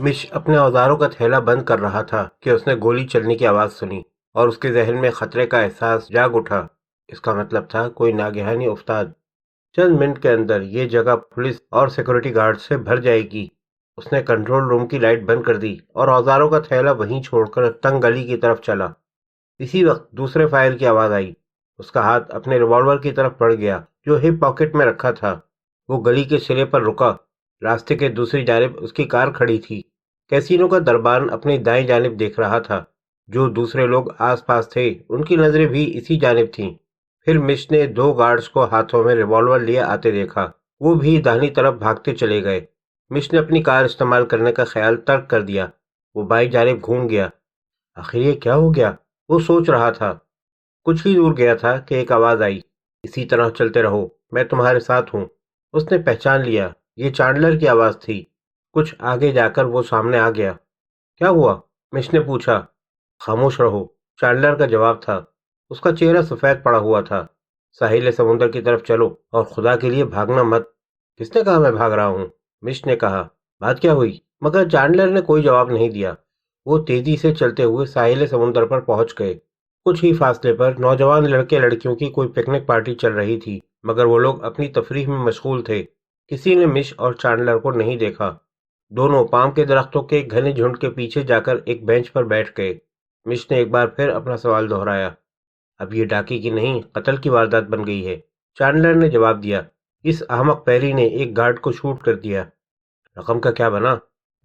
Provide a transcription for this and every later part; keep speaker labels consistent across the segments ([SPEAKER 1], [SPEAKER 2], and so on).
[SPEAKER 1] مش اپنے اوزاروں کا تھیلا بند کر رہا تھا کہ اس نے گولی چلنے کی آواز سنی اور اس کے ذہن میں خطرے کا احساس جاگ اٹھا۔ اس کا مطلب تھا کوئی ناگہانی افتاد۔ چند منٹ کے اندر یہ جگہ پولیس اور سیکورٹی گارڈ سے بھر جائے گی۔ اس نے کنٹرول روم کی لائٹ بند کر دی اور اوزاروں کا تھیلا وہیں چھوڑ کر تنگ گلی کی طرف چلا۔ اسی وقت دوسرے فائر کی آواز آئی۔ اس کا ہاتھ اپنے ریوالور کی طرف بڑھ گیا جو ہپ پاکٹ میں رکھا تھا۔ وہ گلی کے سرے پر رکا۔ راستے کے دوسری جانب اس کی کار کھڑی تھی۔ کیسینو کا دربان اپنی دائیں جانب دیکھ رہا تھا۔ جو دوسرے لوگ آس پاس تھے ان کی نظریں بھی اسی جانب تھیں۔ پھر مش نے دو گارڈز کو ہاتھوں میں ریوالور لیے آتے دیکھا۔ وہ بھی داہنی طرف بھاگتے چلے گئے۔ مش نے اپنی کار استعمال کرنے کا خیال ترک کر دیا۔ وہ بائیں جانب گھوم گیا۔ آخر یہ کیا ہو گیا؟ وہ سوچ رہا تھا۔ کچھ ہی دور گیا تھا کہ ایک آواز آئی، اسی طرح چلتے رہو، میں تمہارے ساتھ ہوں۔ اس نے پہچان لیا، یہ چانڈلر کی آواز تھی۔ کچھ آگے جا کر وہ سامنے آ گیا۔ کیا ہوا؟ مش نے پوچھا۔ خاموش رہو، چانڈلر کا جواب تھا۔ اس کا چہرہ سفید پڑا ہوا تھا۔ ساحل سمندر کی طرف چلو اور خدا کے لیے بھاگنا مت۔ کس نے کہا میں بھاگ رہا ہوں؟ مش نے کہا۔ بات کیا ہوئی؟ مگر چانڈلر نے کوئی جواب نہیں دیا۔ وہ تیزی سے چلتے ہوئے ساحل سمندر پر پہنچ گئے۔ کچھ ہی فاصلے پر نوجوان لڑکے لڑکیوں کی کوئی پکنک پارٹی چل رہی تھی، مگر وہ لوگ اپنی تفریح میں مشغول تھے۔ کسی نے مش اور چانڈلر کو نہیں دیکھا۔ دونوں پام کے درختوں کے ایک گھنے جھنڈ کے پیچھے جا کر ایک بینچ پر بیٹھ گئے۔ مش نے ایک بار پھر اپنا سوال دہرایا۔ اب یہ ڈاکے کی نہیں، قتل کی واردات بن گئی ہے، چانڈلر نے جواب دیا۔ اس احمق پیری نے ایک گارڈ کو شوٹ کر دیا۔ رقم کا کیا بنا؟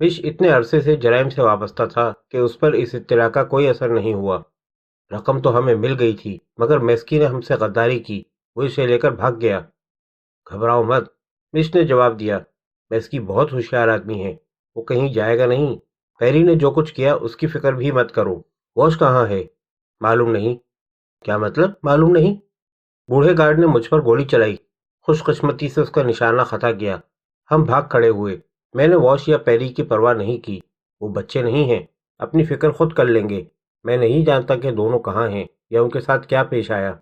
[SPEAKER 1] مش اتنے عرصے سے جرائم سے وابستہ تھا کہ اس پر اس اطلاع کا کوئی اثر نہیں ہوا۔ رقم تو ہمیں مل گئی تھی، مگر میسکی نے ہم سے غداری کی، وہ اسے لے کر بھاگ گیا۔ گھبراؤ مت، مش نے جواب دیا۔ میسکی بہت ہوشیار آدمی ہے، وہ کہیں جائے گا نہیں۔ پیری نے جو کچھ کیا اس کی فکر بھی مت کرو۔ واش کہاں ہے؟ معلوم نہیں۔ کیا مطلب معلوم نہیں؟ بوڑھے گارڈ نے مجھ پر گولی چلائی، خوش قسمتی سے اس کا نشانہ خطا گیا۔ ہم بھاگ کھڑے ہوئے۔ میں نے واش یا پیری کی پرواہ نہیں کی، وہ بچے نہیں ہیں، اپنی فکر خود کر لیں گے۔ میں نہیں جانتا کہ دونوں کہاں ہیں یا ان کے ساتھ کیا پیش آیا۔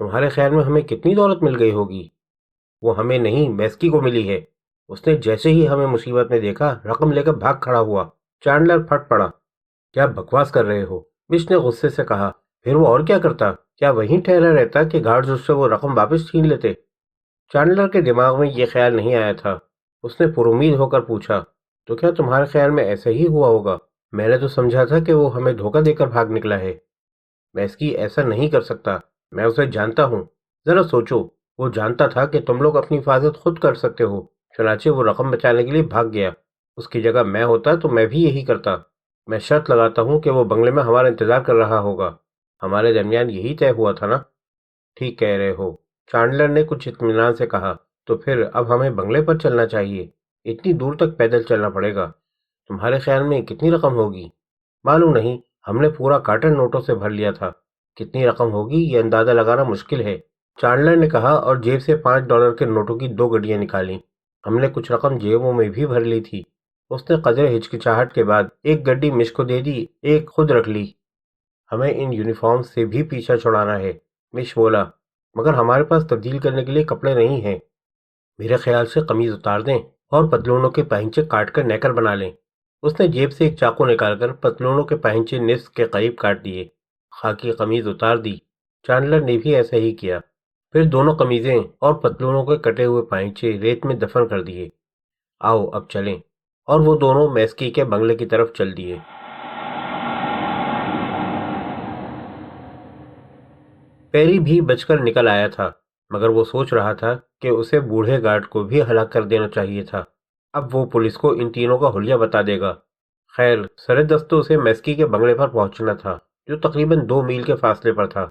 [SPEAKER 1] تمہارے خیال میں ہمیں کتنی دولت مل گئی ہوگی؟ وہ ہمیں نہیں، میسکی کو ملی ہے۔ اس نے جیسے ہی ہمیں مصیبت میں دیکھا رقم لے کر بھاگ کھڑا ہوا۔ چانڈلر پھٹ پڑا۔ کیا بکواس کر رہے ہو؟ مش نے غصے سے کہا۔ پھر وہ اور کیا کرتا؟ کیا وہیں ٹھہرا رہتا کہ گارڈز اس سے وہ رقم واپس چھین لیتے؟ چانڈلر کے دماغ میں یہ خیال نہیں آیا تھا۔ اس نے پر امید ہو کر پوچھا، تو کیا تمہارے خیال میں ایسا ہی ہوا ہوگا؟ میں نے تو سمجھا تھا کہ وہ ہمیں دھوکہ دے کر بھاگ نکلا ہے۔ میسکی ایسا نہیں کر سکتا، میں اسے جانتا ہوں۔ ذرا سوچو، وہ جانتا تھا کہ تم لوگ اپنی حفاظت خود کر سکتے ہو، چنانچہ وہ رقم بچانے کے لیے بھاگ گیا۔ اس کی جگہ میں ہوتا تو میں بھی یہی کرتا۔ میں شرط لگاتا ہوں کہ وہ بنگلے میں ہمارا انتظار کر رہا ہوگا۔ ہمارے درمیان یہی طے ہوا تھا نا؟ ٹھیک کہہ رہے ہو، چانڈلر نے کچھ اطمینان سے کہا۔ تو پھر اب ہمیں بنگلے پر چلنا چاہیے، اتنی دور تک پیدل چلنا پڑے گا۔ تمہارے خیال میں کتنی رقم ہوگی؟ معلوم نہیں، ہم نے پورا کارٹن نوٹوں سے بھر لیا تھا۔ کتنی رقم ہوگی یہ اندازہ لگانا مشکل ہے، چانڈلر نے کہا اور جیب سے $5 کے نوٹوں کی 2 گڈیاں نکالیں۔ ہم نے کچھ رقم جیبوں میں بھی بھر لی تھی۔ اس نے قدر ہچکچاہٹ کے بعد ایک گڈی مش کو دے دی، ایک خود رکھ لی۔ ہمیں ان یونیفارم سے بھی پیچھا چھڑانا ہے، مش بولا، مگر ہمارے پاس تبدیل کرنے کے لیے کپڑے نہیں ہیں۔ میرے خیال سے قمیض اتار دیں اور پتلونوں کے پہنچے کاٹ کر نیکر بنا لیں۔ اس نے جیب سے ایک چاقو نکال کر پتلونوں کے پہنچے نصف کے قریب کاٹ دیے۔ خاکی قمیض اتار دی۔ چانڈلر نے بھی ایسا ہی کیا۔ پھر دونوں قمیضیں اور پتلونوں کے کٹے ہوئے پہنچے ریت میں دفن کر دیے۔ آؤ اب چلیں، اور وہ دونوں میسکی کے بنگلے کی طرف چل دیے۔ پیری بھی بچ کر نکل آیا تھا، مگر وہ سوچ رہا تھا کہ اسے بوڑھے گارڈ کو بھی ہلاک کر دینا چاہیے تھا۔ اب وہ پولیس کو ان تینوں کا حلیہ بتا دے گا۔ خیر، سر دستوں سے میسکی کے بنگلے پر پہنچنا تھا، جو تقریباً 2 میل کے فاصلے پر تھا۔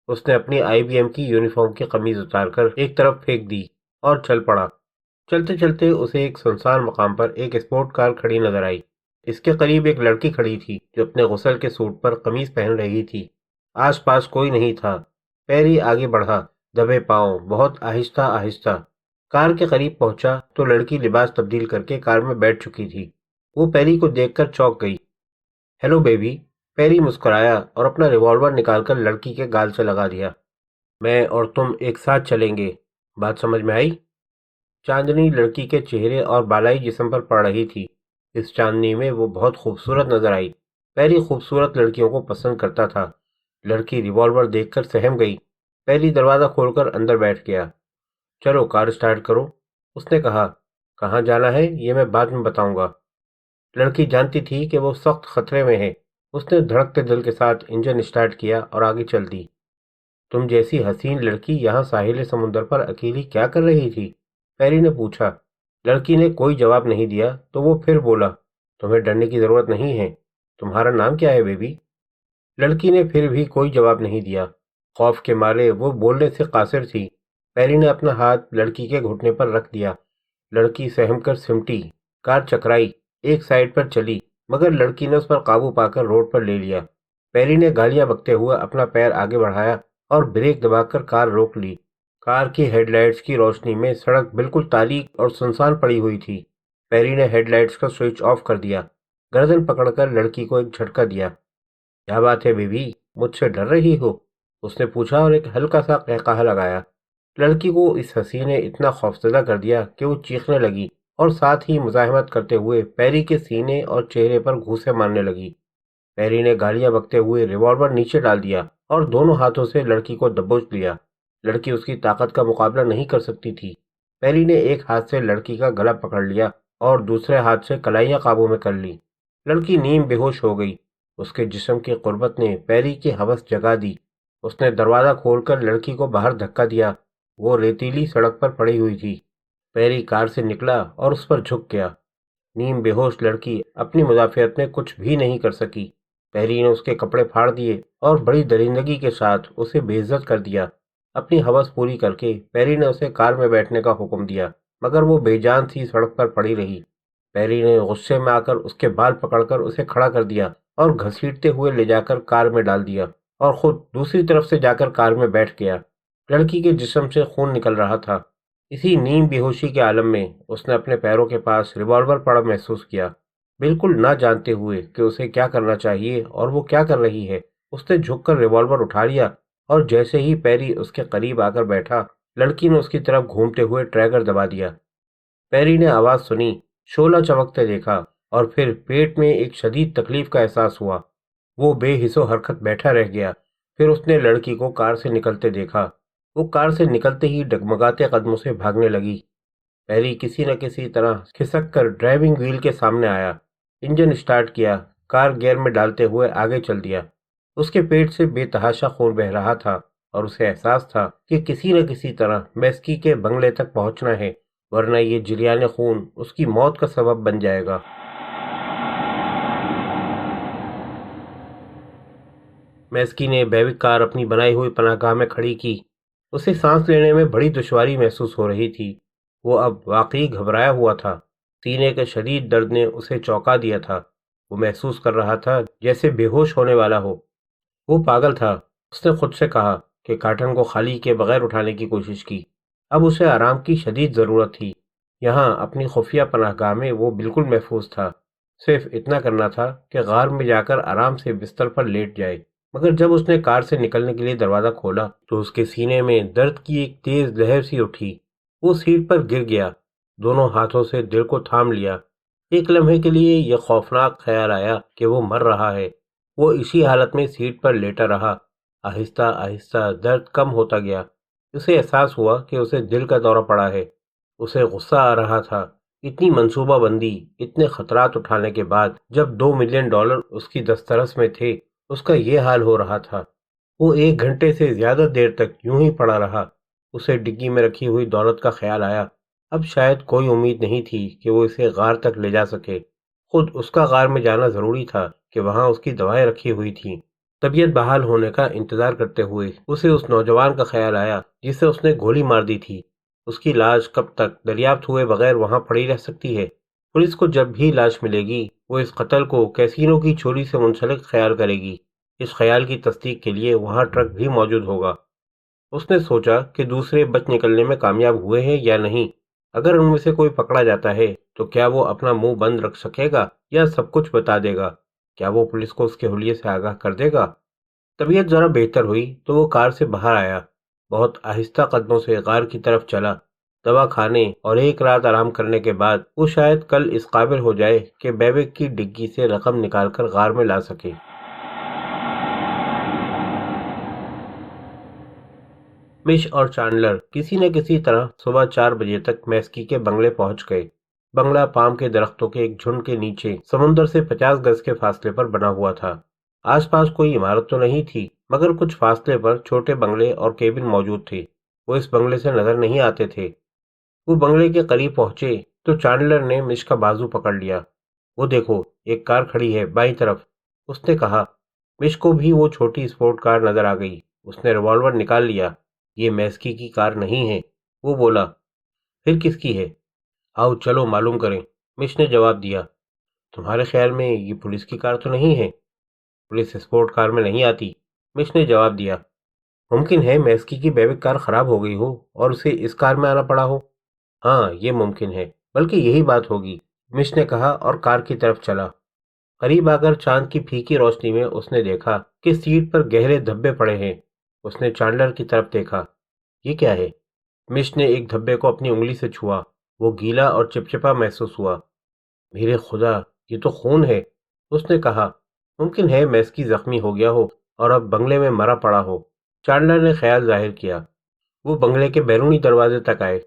[SPEAKER 1] اس نے اپنی IBM کی یونیفارم کی قمیض اتار کر ایک طرف پھینک دی اور چل پڑا۔ چلتے چلتے اسے ایک سنسان مقام پر ایک اسپورٹ کار کھڑی نظر آئی۔ اس کے قریب ایک لڑکی کھڑی تھی جو اپنے غسل کے سوٹ پر قمیض پہن رہی تھی۔ آس پاس کوئی نہیں تھا۔ پیری آگے بڑھا، دبے پاؤں، بہت آہستہ آہستہ۔ کار کے قریب پہنچا تو لڑکی لباس تبدیل کر کے کار میں بیٹھ چکی تھی۔ وہ پیری کو دیکھ کر چونک گئی۔ ہیلو بیبی، پیری مسکرایا اور اپنا ریوالور نکال کر لڑکی کے گال سے لگا دیا۔ میں اور تم ایک ساتھ چلیں گے، بات سمجھ میں آئی؟ چاندنی لڑکی کے چہرے اور بالائی جسم پر پڑ رہی تھی۔ اس چاندنی میں وہ بہت خوبصورت نظر آئی۔ پیری خوبصورت لڑکیوں کو پسند کرتا تھا۔ لڑکی ریوالور دیکھ کر سہم گئی۔ پیری دروازہ کھول کر اندر بیٹھ گیا۔ چلو کار سٹارٹ کرو، اس نے کہا۔ کہاں جانا ہے یہ میں بعد میں بتاؤں گا۔ لڑکی جانتی تھی کہ وہ سخت خطرے میں ہے۔ اس نے دھڑکتے دل کے ساتھ انجن سٹارٹ کیا اور آگے چل دی۔ تم جیسی حسین لڑکی یہاں ساحل سمندر پر اکیلی کیا کر رہی تھی؟ پیری نے پوچھا۔ لڑکی نے کوئی جواب نہیں دیا تو وہ پھر بولا، تمہیں ڈرنے کی ضرورت نہیں ہے۔ تمہارا نام کیا ہے بیبی؟ لڑکی نے پھر بھی کوئی جواب نہیں دیا۔ خوف کے مارے وہ بولنے سے قاصر تھی۔ پیری نے اپنا ہاتھ لڑکی کے گھٹنے پر رکھ دیا۔ لڑکی سہم کر سمٹی۔ کار چکرائی، ایک سائیڈ پر چلی، مگر لڑکی نے اس پر قابو پا کر روڈ پر لے لیا۔ پیری نے گالیاں بکتے ہوئے اپنا پیر آگے بڑھایا اور بریک دبا کر کار روک لی۔ کار کی ہیڈ لائٹس کی روشنی میں سڑک بالکل تاریک اور سنسان پڑی ہوئی تھی۔ پیری نے ہیڈ لائٹس کا سوئچ آف کر دیا۔ گردن پکڑ کر لڑکی کو ایک جھٹکا دیا۔ کیا بات ہے بیبی، مجھ سے ڈر رہی ہو؟ اس نے پوچھا اور ایک ہلکا سا قہقہا لگایا۔ لڑکی کو اس ہنسی نے اتنا خوفزدہ کر دیا کہ وہ چیخنے لگی اور ساتھ ہی مزاحمت کرتے ہوئے پیری کے سینے اور چہرے پر گھوسے مارنے لگی۔ پیری نے گالیاں بکتے ہوئے ریوالور نیچے ڈال دیا اور دونوں ہاتھوں سے لڑکی کو دبوچ لیا۔ لڑکی اس کی طاقت کا مقابلہ نہیں کر سکتی تھی۔ پیری نے ایک ہاتھ سے لڑکی کا گلا پکڑ لیا اور دوسرے ہاتھ سے کلائیاں قابو میں کر لی۔ لڑکی نیم بے ہوش ہو گئی۔ اس کے جسم کی قربت نے پیری کی ہوس جگا دی۔ اس نے دروازہ کھول کر لڑکی کو باہر دھکا دیا۔ وہ ریتیلی سڑک پر پڑی ہوئی تھی۔ پیری کار سے نکلا اور اس پر جھک گیا۔ نیم بے ہوش لڑکی اپنی مدافعت میں کچھ بھی نہیں کر سکی۔ پیری نے اس کے کپڑے پھاڑ دیے اور بڑی درندگی کے ساتھ اسے بے عزت کر دیا۔ اپنی ہوس پوری کر کے پیری نے اسے کار میں بیٹھنے کا حکم دیا، مگر وہ بے جان سی سڑک پر پڑی رہی۔ پیری نے غصے میں آ کر اس کے بال پکڑ کر اسے کھڑا کر دیا اور گھسیٹتے ہوئے لے جا کر کار میں ڈال دیا اور خود دوسری طرف سے جا کر کار میں بیٹھ گیا۔ لڑکی کے جسم سے خون نکل رہا تھا۔ اسی نیم بے ہوشی کے عالم میں اس نے اپنے پیروں کے پاس ریوالور پڑا محسوس کیا۔ بالکل نہ جانتے ہوئے کہ اسے کیا کرنا چاہیے اور وہ کیا کر رہی ہے، اس نے جھک کر ریوالور اٹھا لیا اور جیسے ہی پیری اس کے قریب آ کر بیٹھا، لڑکی نے اس کی طرف گھومتے ہوئے ٹریگر دبا دیا۔ پیری نے آواز سنی، شعلہ چمکتے دیکھا اور پھر پیٹ میں ایک شدید تکلیف کا احساس ہوا۔ وہ بے حس و حرکت بیٹھا رہ گیا۔ پھر اس نے لڑکی کو کار سے نکلتے دیکھا۔ وہ کار سے نکلتے ہی ڈگمگاتے قدموں سے بھاگنے لگی۔ پیری کسی نہ کسی طرح کھسک کر ڈرائیونگ وہیل کے سامنے آیا، انجن سٹارٹ کیا، کار گیئر میں ڈالتے ہوئے آگے چل دیا۔ اس کے پیٹ سے بے تحاشا خون بہہ رہا تھا اور اسے احساس تھا کہ کسی نہ کسی طرح میسکی کے بنگلے تک پہنچنا ہے، ورنہ یہ جریان خون اس کی موت کا سبب بن جائے گا۔ میسکی نے بیوک کار اپنی بنائی ہوئی پناہ گاہ میں کھڑی کی۔ اسے سانس لینے میں بڑی دشواری محسوس ہو رہی تھی۔ وہ اب واقعی گھبرایا ہوا تھا۔ سینے کے شدید درد نے اسے چونکا دیا تھا۔ وہ محسوس کر رہا تھا جیسے بے ہوش ہونے والا ہو۔ وہ پاگل تھا۔ اس نے خود سے کہا کہ کارٹن کو خالی کیے بغیر اٹھانے کی کوشش کی۔ اب اسے آرام کی شدید ضرورت تھی۔ یہاں اپنی خفیہ پناہ گاہ میں وہ بالکل محفوظ تھا۔ صرف اتنا کرنا تھا کہ غار میں جا کر آرام سے بستر پر لیٹ جائے۔ مگر جب اس نے کار سے نکلنے کے لیے دروازہ کھولا تو اس کے سینے میں درد کی ایک تیز لہر سی اٹھی۔ وہ سیٹ پر گر گیا، دونوں ہاتھوں سے دل کو تھام لیا۔ ایک لمحے کے لیے یہ خوفناک خیال آیا کہ وہ مر رہا ہے۔ وہ اسی حالت میں سیٹ پر لیٹا رہا۔ آہستہ آہستہ درد کم ہوتا گیا۔ اسے احساس ہوا کہ اسے دل کا دورہ پڑا ہے۔ اسے غصہ آ رہا تھا۔ اتنی منصوبہ بندی، اتنے خطرات اٹھانے کے بعد جب $2 ملین اس کی دسترس میں تھے، اس کا یہ حال ہو رہا تھا۔ وہ 1 گھنٹے سے زیادہ دیر تک یوں ہی پڑا رہا۔ اسے ڈگی میں رکھی ہوئی دولت کا خیال آیا۔ اب شاید کوئی امید نہیں تھی کہ وہ اسے غار تک لے جا سکے۔ خود اس کا غار میں جانا ضروری تھا کہ وہاں اس کی دوائیں رکھی ہوئی تھیں۔ طبیعت بحال ہونے کا انتظار کرتے ہوئے اسے اس نوجوان کا خیال آیا جسے اس نے گولی مار دی تھی۔ اس کی لاش کب تک دریافت ہوئے بغیر وہاں پڑی رہ سکتی ہے؟ پولیس کو جب بھی لاش ملے گی وہ اس قتل کو کیسینو کی چوری سے منسلک خیال کرے گی۔ اس خیال کی تصدیق کے لیے وہاں ٹرک بھی موجود ہوگا۔ اس نے سوچا کہ دوسرے بچ نکلنے میں کامیاب ہوئے ہیں یا نہیں۔ اگر ان میں سے کوئی پکڑا جاتا ہے تو کیا وہ اپنا منہ بند رکھ سکے گا یا سب کچھ بتا دے گا؟ کیا وہ پولیس کو اس کے حلیے سے آگاہ کر دے گا؟ طبیعت ذرا بہتر ہوئی تو وہ کار سے باہر آیا، بہت آہستہ قدموں سے غار کی طرف چلا۔ دوا کھانے اور ایک رات آرام کرنے کے بعد وہ شاید کل اس قابل ہو جائے کہ بیبک کی ڈگی سے رقم نکال کر غار میں لا سکے۔ مش اور چانڈلر کسی نہ کسی طرح صبح 4 بجے تک میسکی کے بنگلے پہنچ گئے۔ بنگلہ پام کے درختوں کے ایک جھنڈ کے نیچے سمندر سے 50 گز کے فاصلے پر بنا ہوا تھا۔ آس پاس کوئی عمارت تو نہیں تھی، مگر کچھ فاصلے پر چھوٹے بنگلے اور کیبن موجود تھے۔ وہ اس بنگلے سے نظر نہیں آتے تھے۔ وہ بنگلے کے قریب پہنچے تو چانڈلر نے مش کا بازو پکڑ لیا۔ وہ دیکھو، ایک کار کھڑی ہے بائیں طرف، اس نے کہا۔ مش کو بھی وہ چھوٹی اسپورٹ کار نظر آ گئی۔ اس نے ریوالور نکال لیا۔ یہ میسکی کی کار نہیں ہے، وہ بولا۔ پھر کس کی ہے؟ آؤ چلو معلوم کریں، مش نے جواب دیا۔ تمہارے خیال میں یہ پولیس کی کار تو نہیں ہے؟ پولیس اسپورٹ کار میں نہیں آتی، مش نے جواب دیا۔ ممکن ہے میسکی کی بیبک کار خراب ہو گئی ہو اور اسے اس کار میں آنا پڑا ہو۔ ہاں یہ ممکن ہے، بلکہ یہی بات ہوگی، مش نے کہا اور کار کی طرف چلا۔ قریب آ کر چاند کی پھیکی روشنی میں اس نے دیکھا کہ سیٹ پر گہرے دھبے پڑے ہیں۔ اس نے چانڈلر کی طرف دیکھا۔ یہ کیا ہے؟ مش نے ایک دھبے کو اپنی انگلی سے چھوا۔ وہ گیلا اور چپچپا محسوس ہوا۔ میرے خدا، یہ تو خون ہے، اس نے کہا۔ ممکن ہے میسکی زخمی ہو گیا ہو اور اب بنگلے میں مرا پڑا ہو، چانڈلر نے خیال ظاہر کیا۔ وہ بنگلے کے بیرونی دروازے تک آئے۔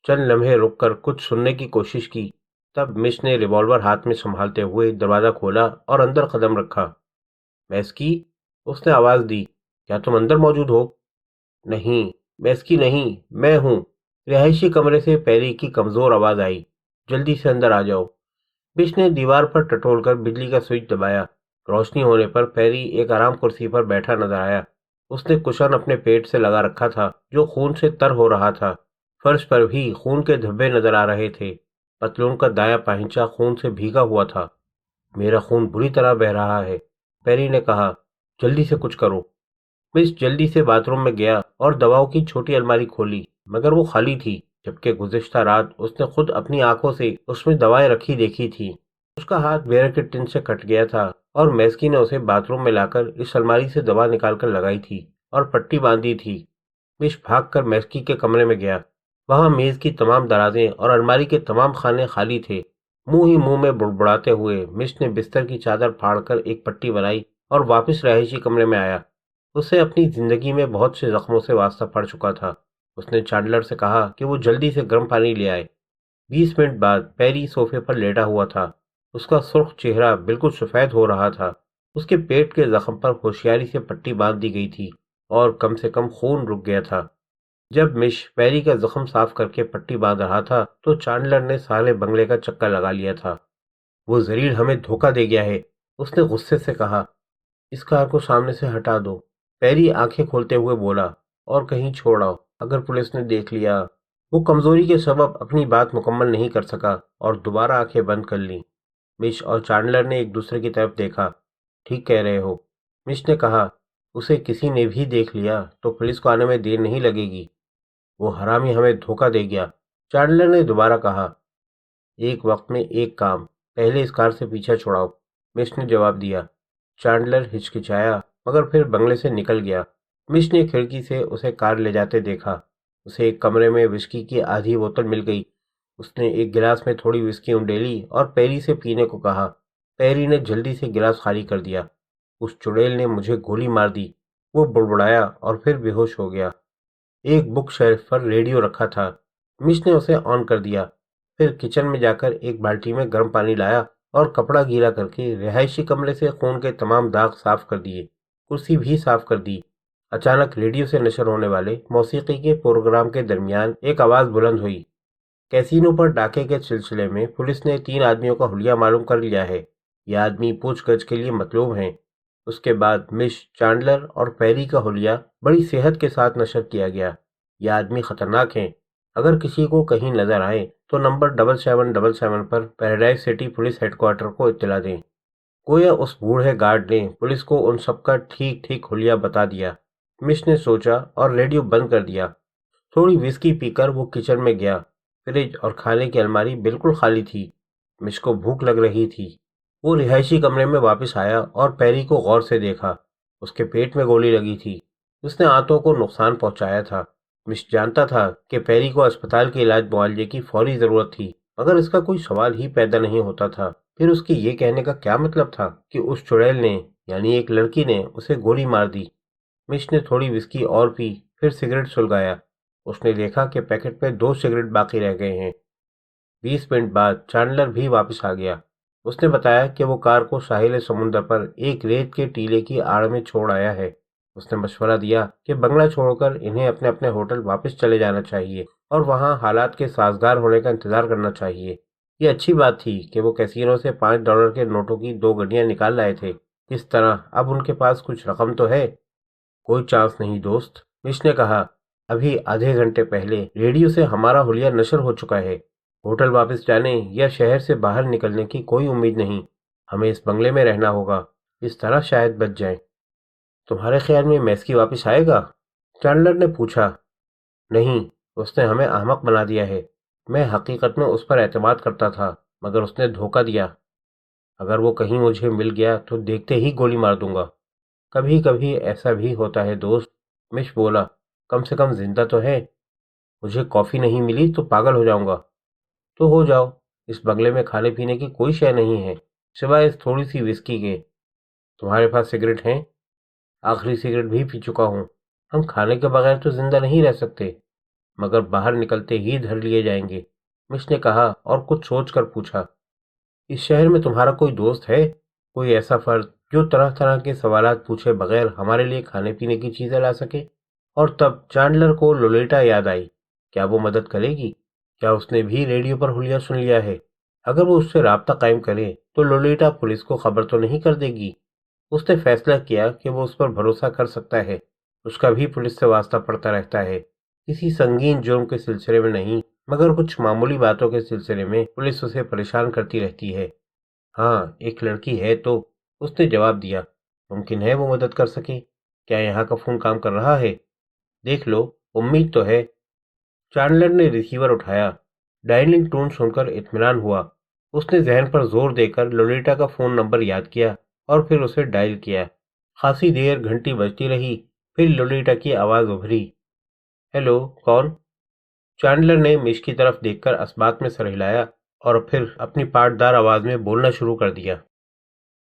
[SPEAKER 1] چند لمحے رک کر کچھ سننے کی کوشش کی، تب مش نے ریوالور ہاتھ میں سنبھالتے ہوئے دروازہ کھولا اور اندر قدم رکھا۔ میسکی، اس نے آواز دی، کیا تم اندر موجود ہو؟ نہیں، میسکی نہیں، میں ہوں، رہائشی کمرے سے پیری کی کمزور آواز آئی۔ جلدی سے اندر آ جاؤ۔ مش نے دیوار پر ٹٹول کر بجلی کا سوئچ دبایا۔ روشنی ہونے پر پیری ایک آرام کرسی پر بیٹھا نظر آیا۔ اس نے کشن اپنے پیٹ سے لگا رکھا تھا جو خون سے تر ہو رہا تھا۔ فرش پر بھی خون کے دھبے نظر آ رہے تھے۔ پتلون کا دایاں پاہنچہ خون سے بھیگا ہوا تھا۔ میرا خون بری طرح بہہ رہا ہے، پیری نے کہا۔ جلدی سے کچھ کرو۔ مس جلدی سے باتھ روم میں گیا اور دواؤں کی چھوٹی الماری کھولی، مگر وہ خالی تھی، جبکہ گزشتہ رات اس نے خود اپنی آنکھوں سے اس میں دوائیں رکھی دیکھی تھی۔ اس کا ہاتھ بیئر کے ٹن سے کٹ گیا تھا اور میسکی نے اسے باتھ روم میں لا کر اس الماری سے دوا نکال کر لگائی تھی اور پٹی باندھی تھی۔ مش بھاگ کر میسکی کے کمرے میں گیا۔ وہاں میز کی تمام درازیں اور الماری کے تمام خانے خالی تھے۔ منہ ہی منہ میں بڑبڑاتے ہوئے مش نے بستر کی چادر پھاڑ کر ایک پٹی بنائی اور واپس رہائشی کمرے میں آیا۔ اسے اپنی زندگی میں بہت سے زخموں سے واسطہ پڑ چکا تھا۔ اس نے چانڈلر سے کہا کہ وہ جلدی سے گرم پانی لے آئے۔ 20 منٹ بعد پیری صوفے پر لیٹا ہوا تھا۔ اس کا سرخ چہرہ بالکل سفید ہو رہا تھا۔ اس کے پیٹ کے زخم پر ہوشیاری سے پٹی باندھ دی گئی تھی اور کم سے کم خون رک گیا تھا۔ جب مش پیری کا زخم صاف کر کے پٹی باندھ رہا تھا تو چانڈلر نے سارے بنگلے کا چکر لگا لیا تھا۔ وہ ذلیل ہمیں دھوکہ دے گیا ہے، اس نے غصے سے کہا۔ اس کار کو سامنے سے ہٹا دو، پیری آنکھیں کھولتے ہوئے بولا، اور کہیں چھوڑ آؤ اگر پولیس نے دیکھ لیا۔ وہ کمزوری کے سبب اپنی بات مکمل نہیں کر سکا اور دوبارہ آنکھیں بند کر لیں۔ مش اور چانڈلر نے ایک دوسرے کی طرف دیکھا۔ ٹھیک کہہ رہے ہو، مش نے کہا۔ اسے کسی نے بھی دیکھ لیا تو پولیس کو آنے میں دیر نہیں لگے گی۔ وہ حرامی ہمیں دھوکہ دے گیا، چانڈلر نے دوبارہ کہا۔ ایک وقت میں ایک کام، پہلے اس کار سے پیچھا چھڑاؤ، مش نے جواب دیا۔ چانڈلر ہچکچایا مگر پھر بنگلے سے نکل گیا۔ مش نے کھڑکی سے اسے کار لے جاتے دیکھا۔ اسے ایک کمرے میں وسکی کی آدھی بوتل مل گئی۔ اس نے ایک گلاس میں تھوڑی وسکی انڈیلی اور پیری سے پینے کو کہا۔ پیری نے جلدی سے گلاس خالی کر دیا۔ اس چڑیل نے مجھے گولی مار دی، وہ بڑبڑایا اور پھر بے ہوش ہو گیا۔ ایک بک شیلف پر ریڈیو رکھا تھا۔ مش نے اسے آن کر دیا، پھر کچن میں جا کر ایک بالٹی میں گرم پانی لایا اور کپڑا گیلا کر کے رہائشی کمرے سے خون کے تمام داغ صاف کر دیے، کرسی بھی صاف کر دی۔ اچانک ریڈیو سے نشر ہونے والے موسیقی کے پروگرام کے درمیان ایک آواز بلند ہوئی۔ کیسینو پر ڈاکے کے سلسلے میں پولیس نے 3 آدمیوں کا حلیہ معلوم کر لیا ہے۔ یہ آدمی پوچھ گچھ کے لیے مطلوب ہیں۔ اس کے بعد مش، چانڈلر اور پیری کا حلیہ بڑی صحت کے ساتھ نشر کیا گیا۔ یہ آدمی خطرناک ہیں، اگر کسی کو کہیں نظر آئیں تو نمبر 7777 پر paradise city police head quarter کو اطلاع دیں۔ گویا اس بوڑھے گارڈ نے پولیس کو ان سب کا ٹھیک ٹھیک حلیہ بتا دیا۔ مش نے سوچا اور ریڈیو بند کر دیا۔ تھوڑی وسکی پی کر وہ کچن میں گیا۔ فریج اور کھانے کی الماری بالکل خالی تھی۔ مش کو بھوک لگ رہی تھی۔ وہ رہائشی کمرے میں واپس آیا اور پیری کو غور سے دیکھا۔ اس کے پیٹ میں گولی لگی تھی۔ اس نے آنتوں کو نقصان پہنچایا تھا۔ مش جانتا تھا کہ پیری کو اسپتال کے علاج معالجے کی فوری ضرورت تھی، مگر اس کا کوئی سوال ہی پیدا نہیں ہوتا تھا۔ پھر اس کی یہ کہنے کا کیا مطلب تھا کہ اس چڑیل نے یعنی ایک لڑکی نے اسے گولی مار دی؟ مش نے تھوڑی وسکی اور پی، پھر سگریٹ سلگایا۔ اس نے دیکھا کہ پیکٹ پہ 2 سگریٹ باقی رہ گئے ہیں۔ 20 منٹ بعد چانڈلر بھی واپس آ گیا۔ اس نے بتایا کہ وہ کار کو ساحل سمندر پر ایک ریت کے ٹیلے کی آڑ میں چھوڑ آیا ہے۔ اس نے مشورہ دیا کہ بنگلہ چھوڑ کر انہیں اپنے اپنے ہوٹل واپس چلے جانا چاہیے اور وہاں حالات کے سازگار ہونے کا انتظار کرنا چاہیے۔ یہ اچھی بات تھی کہ وہ کیسینو سے $5 کے نوٹوں کی 2 گڈیاں نکال لائے تھے۔ اس طرح اب ان کے پاس کچھ رقم تو ہے۔ کوئی چانس نہیں دوست، مش نے کہا۔ ابھی آدھے گھنٹے پہلے ریڈیو سے ہمارا حلیہ نشر ہو چکا ہے۔ ہوٹل واپس جانے یا شہر سے باہر نکلنے کی کوئی امید نہیں۔ ہمیں اس بنگلے میں رہنا ہوگا، اس طرح شاید بچ جائیں۔ تمہارے خیال میں میسکی واپس آئے گا؟ چانڈلر نے پوچھا۔ نہیں، اس نے ہمیں احمق بنا دیا ہے۔ میں حقیقت میں اس پر اعتماد کرتا تھا، مگر اس نے دھوکہ دیا۔ اگر وہ کہیں مجھے مل گیا تو دیکھتے ہی گولی مار دوں گا۔ کبھی کبھی ایسا بھی ہوتا ہے دوست، مش بولا۔ کم سے کم زندہ تو ہے۔ مجھے کافی نہیں ملی تو پاگل ہو جاؤں گا۔ تو ہو جاؤ، اس بنگلے میں کھانے پینے کی کوئی شے نہیں ہے سوائے اس تھوڑی سی وسکی کے۔ تمہارے پاس سگریٹ ہیں؟ آخری سگریٹ بھی پی چکا ہوں۔ ہم کھانے کے بغیر تو زندہ نہیں رہ سکتے، مگر باہر نکلتے ہی دھر لیے جائیں گے، مش نے کہا اور کچھ سوچ کر پوچھا۔ اس شہر میں تمہارا کوئی دوست ہے؟ کوئی ایسا فرد جو طرح طرح کے سوالات پوچھے بغیر ہمارے لیے کھانے پینے کی چیزیں لا سکے؟ اور تب چانڈلر کو لولیٹا یاد آئی۔ کیا وہ مدد کرے گی؟ کیا اس نے بھی ریڈیو پر حلیہ سن لیا ہے؟ اگر وہ اس سے رابطہ قائم کرے تو لولیٹا پولیس کو خبر تو نہیں کر دے گی؟ اس نے فیصلہ کیا کہ وہ اس پر بھروسہ کر سکتا ہے۔ اس کا بھی پولیس سے واسطہ پڑتا رہتا ہے، کسی سنگین جرم کے سلسلے میں نہیں، مگر کچھ معمولی باتوں کے سلسلے میں پولیس اسے پریشان کرتی رہتی ہے۔ ہاں، ایک لڑکی ہے تو، اس نے جواب دیا۔ ممکن ہے وہ مدد کر سکے۔ کیا یہاں کا فون کام کر رہا ہے؟ دیکھ لو، امید تو ہے۔ چانڈلر نے ریسیور اٹھایا۔ ڈائلنگ ٹون سن کر اطمینان ہوا۔ اس نے ذہن پر زور دے کر لولیٹا کا فون نمبر یاد کیا اور پھر اسے ڈائل کیا۔ خاصی دیر گھنٹی بجتی رہی، پھر لولیٹا کی آواز ابھری۔ ہیلو، کون؟ چانڈلر نے مش کی طرف دیکھ کر اسبات میں سر ہلایا اور پھر اپنی پاٹدار آواز میں بولنا شروع کر دیا۔